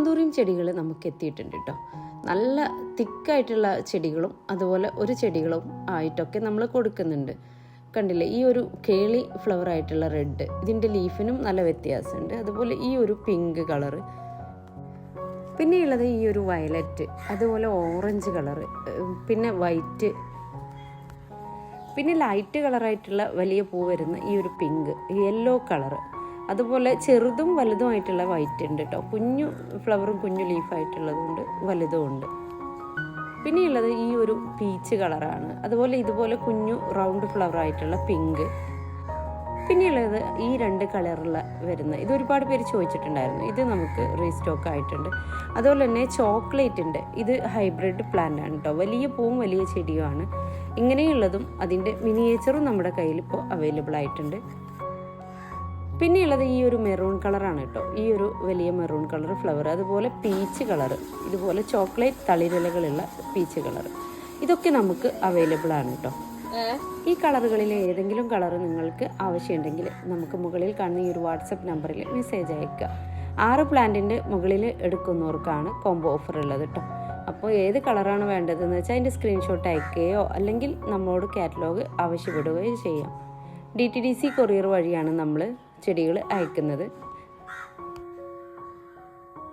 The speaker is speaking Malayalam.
ആന്തൂറിയം ചെടികൾ നമുക്ക് എത്തിയിട്ടുണ്ട് കേട്ടോ. നല്ല തിക്കായിട്ടുള്ള ചെടികളും അതുപോലെ ഒരു ചെടികളും ആയിട്ടൊക്കെ നമ്മൾ കൊടുക്കുന്നുണ്ട്. കണ്ടില്ലേ, ഈ ഒരു കേളി ഫ്ലവർ ആയിട്ടുള്ള റെഡ്, ഇതിൻ്റെ ലീഫിനും നല്ല വ്യത്യാസമുണ്ട്. അതുപോലെ ഈ ഒരു പിങ്ക് കളറ്, പിന്നെയുള്ളത് ഈ ഒരു വയലറ്റ്, അതുപോലെ ഓറഞ്ച് കളറ്, പിന്നെ വൈറ്റ്, പിന്നെ ലൈറ്റ് കളറായിട്ടുള്ള വലിയ പൂ വരുന്ന ഈ ഒരു പിങ്ക്, യെല്ലോ കളറ്, അതുപോലെ ചെറുതും വലുതുമായിട്ടുള്ള വൈറ്റ് ഉണ്ട് കേട്ടോ. കുഞ്ഞു ഫ്ലവറും കുഞ്ഞു ലീഫായിട്ടുള്ളതുകൊണ്ട് വലുതും ഉണ്ട്. പിന്നെയുള്ളത് ഈ ഒരു പീച്ച് കളറാണ്. അതുപോലെ ഇതുപോലെ കുഞ്ഞു റൗണ്ട് ഫ്ലവർ ആയിട്ടുള്ള പിങ്ക്. പിന്നെയുള്ളത് ഈ 2 കളറുള്ള വരുന്ന, ഇത് ഒരുപാട് പേര് ചോദിച്ചിട്ടുണ്ടായിരുന്നു. ഇത് നമുക്ക് റീസ്റ്റോക്ക് ആയിട്ടുണ്ട്. അതുപോലെ തന്നെ ചോക്ലേറ്റ് ഉണ്ട്. ഇത് ഹൈബ്രിഡ് പ്ലാന്റ് ആണ് കേട്ടോ. വലിയ പൂവും വലിയ ചെടിയുമാണ്. ഇങ്ങനെയുള്ളതും അതിൻ്റെ മിനിയേച്ചറും നമ്മുടെ കയ്യിൽ ഇപ്പോൾ അവൈലബിൾ ആയിട്ടുണ്ട്. പിന്നെയുള്ളത് ഈ ഒരു മെറൂൺ കളറാണ് കേട്ടോ. ഈ ഒരു വലിയ മെറൂൺ കളർ ഫ്ലവർ, അതുപോലെ പീച്ച് കളർ, ഇതുപോലെ ചോക്ലേറ്റ് തളിരിലകളുള്ള പീച്ച് കളർ, ഇതൊക്കെ നമുക്ക് അവൈലബിൾ ആണ് കേട്ടോ. ഈ കളറുകളിൽ ഏതെങ്കിലും കളർ നിങ്ങൾക്ക് ആവശ്യമുണ്ടെങ്കിൽ നമുക്ക് മുകളിൽ കാണുന്ന ഈ ഒരു വാട്സപ്പ് നമ്പറിൽ മെസ്സേജ് അയക്കുക. 6 പ്ലാന്റിൻ്റെ മുകളിൽ എടുക്കുന്നവർക്കാണ് കോംബോ ഓഫർ ഉള്ളത് കേട്ടോ. അപ്പോൾ ഏത് കളറാണ് വേണ്ടതെന്ന് വെച്ചാൽ അതിൻ്റെ സ്ക്രീൻഷോട്ട് അയക്കുകയോ അല്ലെങ്കിൽ നമ്മളോട് കാറ്റലോഗ് ആവശ്യപ്പെടുകയോ ചെയ്യാം. DTDC കൊറിയർ വഴിയാണ് നമ്മൾ ചെടികൾ അയക്കുന്നത്.